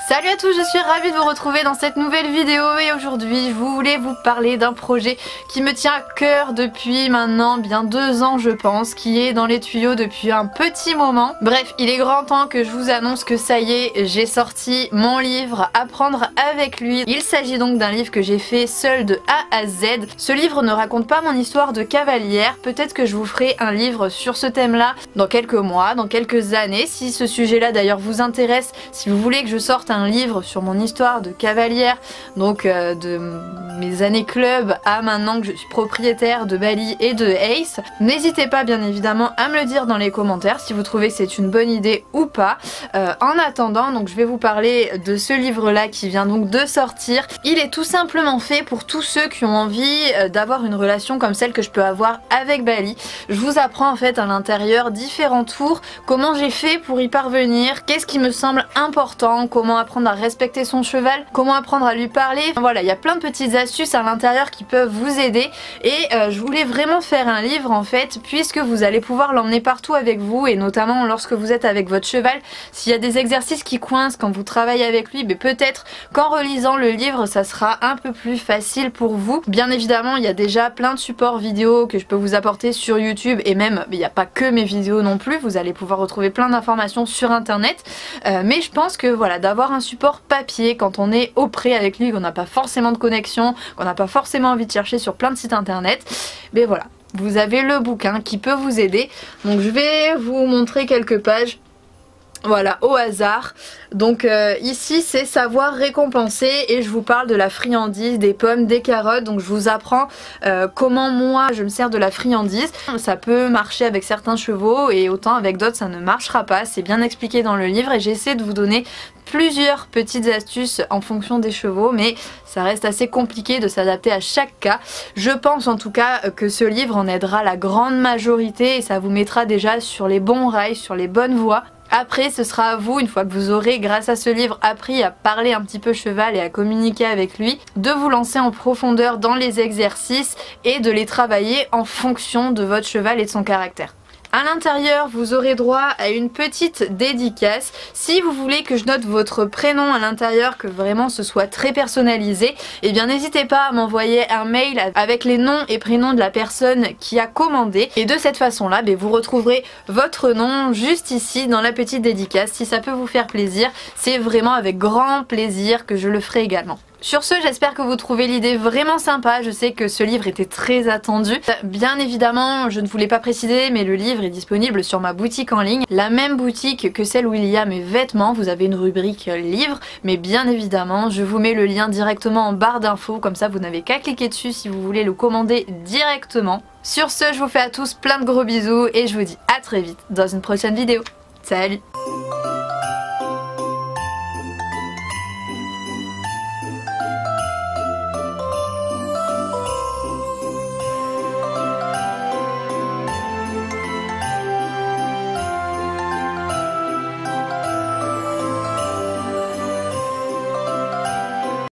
Salut à tous, je suis ravie de vous retrouver dans cette nouvelle vidéo et aujourd'hui je voulais vous parler d'un projet qui me tient à cœur depuis maintenant bien 2 ans je pense, qui est dans les tuyaux depuis un petit moment. Bref, il est grand temps que je vous annonce que ça y est, j'ai sorti mon livre Apprendre avec lui. Il s'agit donc d'un livre que j'ai fait seul de A à Z. Ce livre ne raconte pas mon histoire de cavalière, peut-être que je vous ferai un livre sur ce thème là dans quelques mois, dans quelques années, si ce sujet là d'ailleurs vous intéresse, si vous voulez que je sorte un livre sur mon histoire de cavalière, donc de mes années club à maintenant que je suis propriétaire de Bali et de Ace. N'hésitez pas bien évidemment à me le dire dans les commentaires si vous trouvez que c'est une bonne idée ou pas. En attendant, donc je vais vous parler de ce livre là qui vient donc de sortir. Il est tout simplement fait pour tous ceux qui ont envie d'avoir une relation comme celle que je peux avoir avec Bali. Je vous apprends en fait à l'intérieur différents tours, comment j'ai fait pour y parvenir, qu'est-ce qui me semble important, comment apprendre à respecter son cheval, comment apprendre à lui parler. Voilà, il y a plein de petites astuces à l'intérieur qui peuvent vous aider et je voulais vraiment faire un livre en fait puisque vous allez pouvoir l'emmener partout avec vous et notamment lorsque vous êtes avec votre cheval. S'il y a des exercices qui coincent quand vous travaillez avec lui, mais peut-être qu'en relisant le livre ça sera un peu plus facile pour vous. Bien évidemment il y a déjà plein de supports vidéo que je peux vous apporter sur YouTube et même il n'y a pas que mes vidéos non plus, vous allez pouvoir retrouver plein d'informations sur internet mais je pense que voilà, d'avoir un support papier quand on est au pré avec lui, qu'on n'a pas forcément de connexion, qu'on n'a pas forcément envie de chercher sur plein de sites internet, mais voilà, vous avez le bouquin qui peut vous aider. Donc je vais vous montrer quelques pages. Voilà, au hasard. Donc ici c'est savoir récompenser et je vous parle de la friandise, des pommes, des carottes. Donc je vous apprends comment moi je me sers de la friandise. Ça peut marcher avec certains chevaux et autant avec d'autres ça ne marchera pas. C'est bien expliqué dans le livre et j'essaie de vous donner plusieurs petites astuces en fonction des chevaux, mais ça reste assez compliqué de s'adapter à chaque cas. Je pense en tout cas que ce livre en aidera la grande majorité et ça vous mettra déjà sur les bons rails, sur les bonnes voies. Après ce sera à vous, une fois que vous aurez grâce à ce livre appris à parler un petit peu cheval et à communiquer avec lui, de vous lancer en profondeur dans les exercices et de les travailler en fonction de votre cheval et de son caractère. À l'intérieur, vous aurez droit à une petite dédicace. Si vous voulez que je note votre prénom à l'intérieur, que vraiment ce soit très personnalisé, eh bien n'hésitez pas à m'envoyer un mail avec les noms et prénoms de la personne qui a commandé. Et de cette façon-là, vous retrouverez votre nom juste ici dans la petite dédicace. Si ça peut vous faire plaisir, c'est vraiment avec grand plaisir que je le ferai également. Sur ce, j'espère que vous trouvez l'idée vraiment sympa. Je sais que ce livre était très attendu. Bien évidemment, je ne vous l'ai pas précisé, mais le livre est disponible sur ma boutique en ligne. La même boutique que celle où il y a mes vêtements. Vous avez une rubrique livre, mais bien évidemment, je vous mets le lien directement en barre d'infos. Comme ça, vous n'avez qu'à cliquer dessus si vous voulez le commander directement. Sur ce, je vous fais à tous plein de gros bisous et je vous dis à très vite dans une prochaine vidéo. Salut!